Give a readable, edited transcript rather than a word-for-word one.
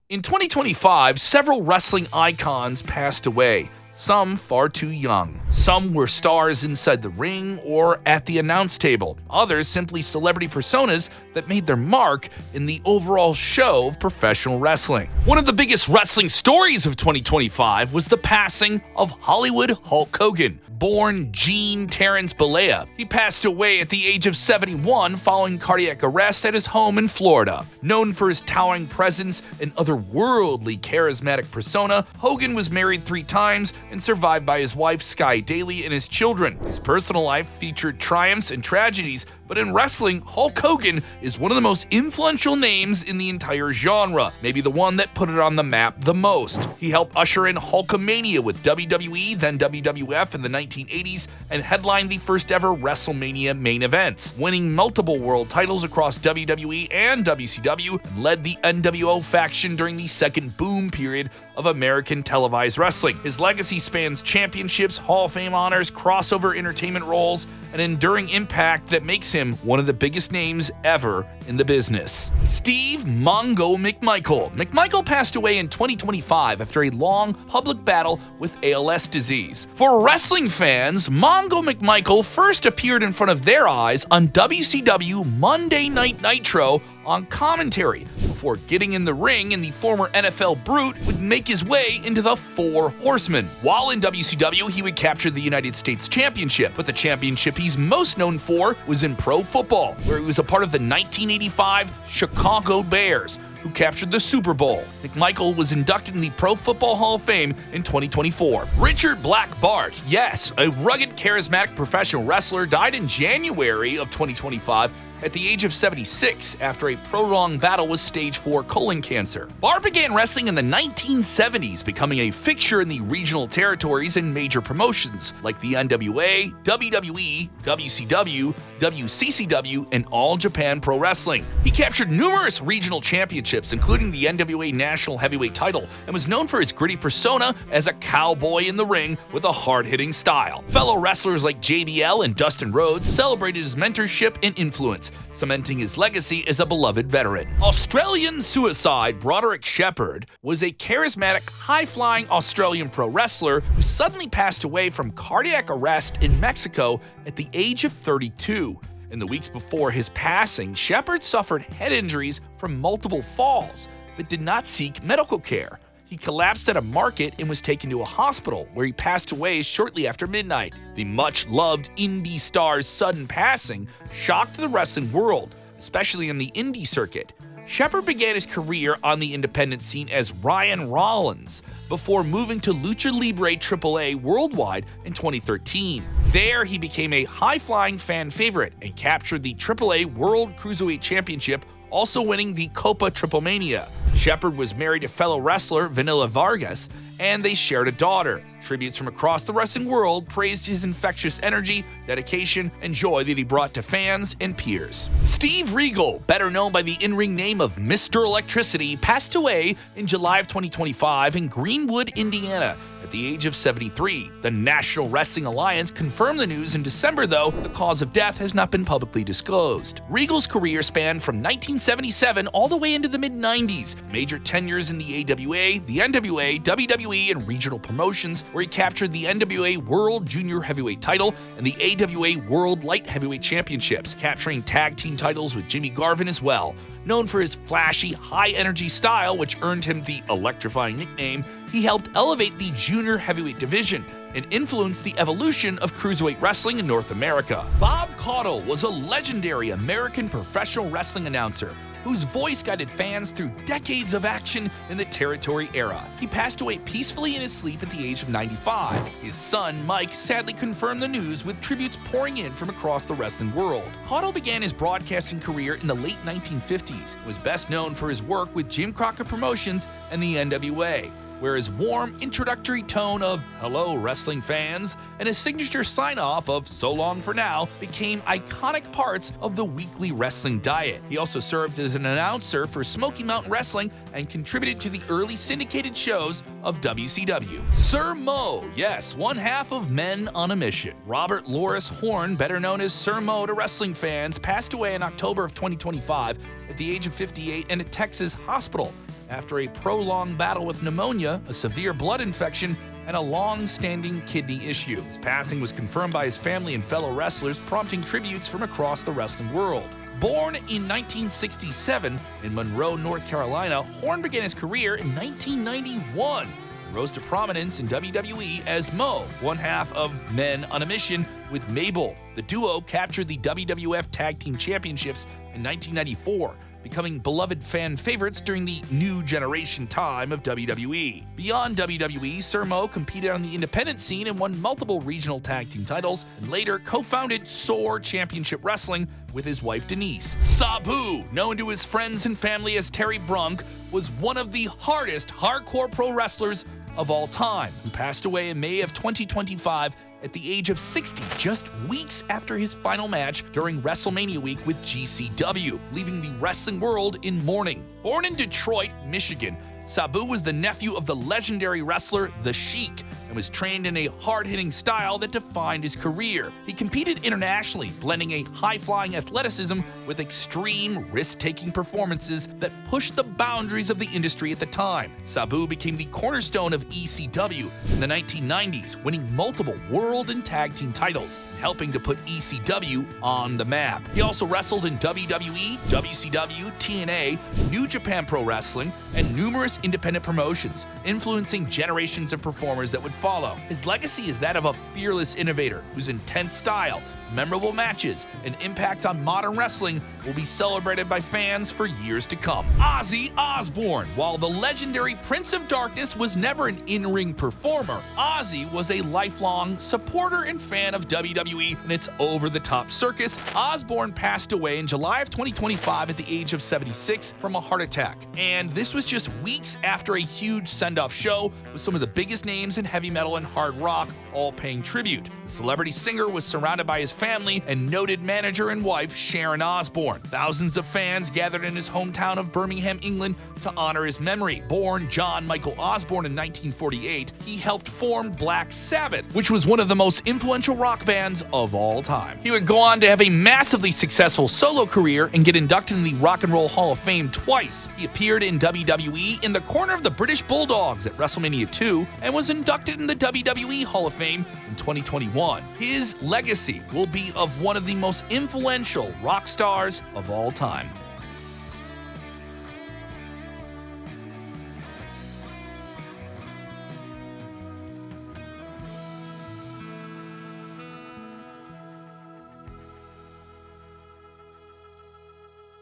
In 2025, several wrestling icons passed away, some far too young. Some were stars inside the ring or at the announce table. Others simply celebrity personas that made their mark in the overall show of professional wrestling. One of the biggest wrestling stories of 2025 was the passing of Hollywood Hulk Hogan, born Gene Terrence Bollea. He passed away at the age of 71 following cardiac arrest at his home in Florida. Known for his towering presence and otherworldly charismatic persona, Hogan was married 3 times and survived by his wife Sky Daly and his children. His personal life featured triumphs and tragedies, but in wrestling, Hulk Hogan is one of the most influential names in the entire genre, maybe the one that put it on the map the most. He helped usher in Hulkamania with WWE, then WWF in the 1980s, and headlined the first ever WrestleMania main events, winning multiple world titles across WWE and WCW, and led the NWO faction during the second boom period of American televised wrestling. His legacy spans championships, Hall of Fame honors, crossover entertainment roles, an enduring impact that makes him one of the biggest names ever in the business. Steve Mongo McMichael. McMichael passed away in 2025 after a long public battle with ALS disease. For wrestling fans, Mongo McMichael first appeared in front of their eyes on WCW Monday Night Nitro on commentary, before getting in the ring and the former NFL Brute would make his way into the Four Horsemen. While in WCW, he would capture the United States Championship, but the championship he's most known for was in pro football, where he was a part of the 1985 Chicago Bears, who captured the Super Bowl. McMichael was inducted in the Pro Football Hall of Fame in 2024. Richard Blackbart, yes, a rugged, charismatic professional wrestler, died in January of 2025 at the age of 76 after a prolonged battle with stage 4 colon cancer. Bart began wrestling in the 1970s, becoming a fixture in the regional territories and major promotions like the NWA, WWE, WCW, WCCW, and All Japan Pro Wrestling. He captured numerous regional championships, including the NWA National Heavyweight title, and was known for his gritty persona as a cowboy in the ring with a hard-hitting style. Fellow wrestlers like JBL and Dustin Rhodes celebrated his mentorship and influence, cementing his legacy as a beloved veteran. Australian Suicide Brderick Shepard was a charismatic, high-flying Australian pro wrestler who suddenly passed away from cardiac arrest in Mexico at the age of 32. In the weeks before his passing, Shepard suffered head injuries from multiple falls, but did not seek medical care. He collapsed at a market and was taken to a hospital, where he passed away shortly after midnight. The much-loved indie star's sudden passing shocked the wrestling world, especially in the indie circuit. Shepard began his career on the independent scene as Ryan Rollins, before moving to Lucha Libre AAA Worldwide in 2013. There, he became a high-flying fan favorite and captured the AAA World Cruiserweight Championship, also winning the Copa Triplemania. Shepard was married to fellow wrestler Vanilla Vargas, and they shared a daughter. Tributes from across the wrestling world praised his infectious energy, dedication, and joy that he brought to fans and peers. Steve Regal, better known by the in-ring name of Mr. Electricity, passed away in July of 2025 in Greenwood, Indiana, at the age of 73. The National Wrestling Alliance confirmed the news in December, though the cause of death has not been publicly disclosed. Regal's career spanned from 1977 all the way into the mid-90s, with major tenures in the AWA, the NWA, WWE, and regional promotions, where he captured the NWA World Junior Heavyweight title and the AWA World Light Heavyweight Championships, capturing tag team titles with Jimmy Garvin as well. Known for his flashy, high-energy style, which earned him the electrifying nickname, he helped elevate the junior heavyweight division and influenced the evolution of cruiserweight wrestling in North America. Bob Coddle was a legendary American professional wrestling announcer whose voice guided fans through decades of action in the territory era. He passed away peacefully in his sleep at the age of 95. His son, Mike, sadly confirmed the news, with tributes pouring in from across the wrestling world. Coddle began his broadcasting career in the late 1950s and was best known for his work with Jim Crockett Promotions and the NWA, where his warm introductory tone of "Hello, wrestling fans" and his signature sign-off of "So long for now" became iconic parts of the weekly wrestling diet. He also served as an announcer for Smoky Mountain Wrestling and contributed to the early syndicated shows of WCW. Sir Mo, yes, one half of Men on a Mission. Robert Loris Horn, better known as Sir Mo to wrestling fans, passed away in October of 2025 at the age of 58 in a Texas hospital after a prolonged battle with pneumonia, a severe blood infection, and a long-standing kidney issue. His passing was confirmed by his family and fellow wrestlers, prompting tributes from across the wrestling world. Born in 1967 in Monroe, North Carolina, Horn began his career in 1991. He rose to prominence in WWE as Mo, one half of Men on a Mission with Mabel. The duo captured the WWF Tag Team Championships in 1994, becoming beloved fan favorites during the new generation time of WWE. Beyond WWE, Sir Mo competed on the independent scene and won multiple regional tag team titles, and later co-founded SOAR Championship Wrestling with his wife Denise. Sabu, known to his friends and family as Terry Brunk, was one of the hardest hardcore pro wrestlers of all time, who passed away in May of 2025 at the age of 60, just weeks after his final match during WrestleMania week with GCW, leaving the wrestling world in mourning. Born in Detroit, Michigan, Sabu was the nephew of the legendary wrestler The Sheik and was trained in a hard-hitting style that defined his career. He competed internationally, blending a high-flying athleticism with extreme risk-taking performances that pushed the boundaries of the industry at the time. Sabu became the cornerstone of ECW in the 1990s, winning multiple world and tag team titles, and helping to put ECW on the map. He also wrestled in WWE, WCW, TNA, New Japan Pro Wrestling, and numerous independent promotions, influencing generations of performers that would follow. His legacy is that of a fearless innovator whose intense style, memorable matches, and impact on modern wrestling will be celebrated by fans for years to come. Ozzy Osbourne. While the legendary Prince of Darkness was never an in-ring performer, Ozzy was a lifelong supporter and fan of WWE and its over-the-top circus. Osbourne passed away in July of 2025 at the age of 76 from a heart attack, and this was just weeks after a huge send-off show with some of the biggest names in heavy metal and hard rock all paying tribute. The celebrity singer was surrounded by his family and noted manager and wife Sharon Osbourne. Thousands of fans gathered in his hometown of Birmingham, England to honor his memory. Born John Michael Osbourne in 1948, he helped form Black Sabbath, which was one of the most influential rock bands of all time. He would go on to have a massively successful solo career and get inducted in the Rock and Roll Hall of Fame twice. He appeared in WWE in the corner of the British Bulldogs at WrestleMania 2 and was inducted in the WWE Hall of Fame in 2021. His legacy will be of one of the most influential rock stars of all time.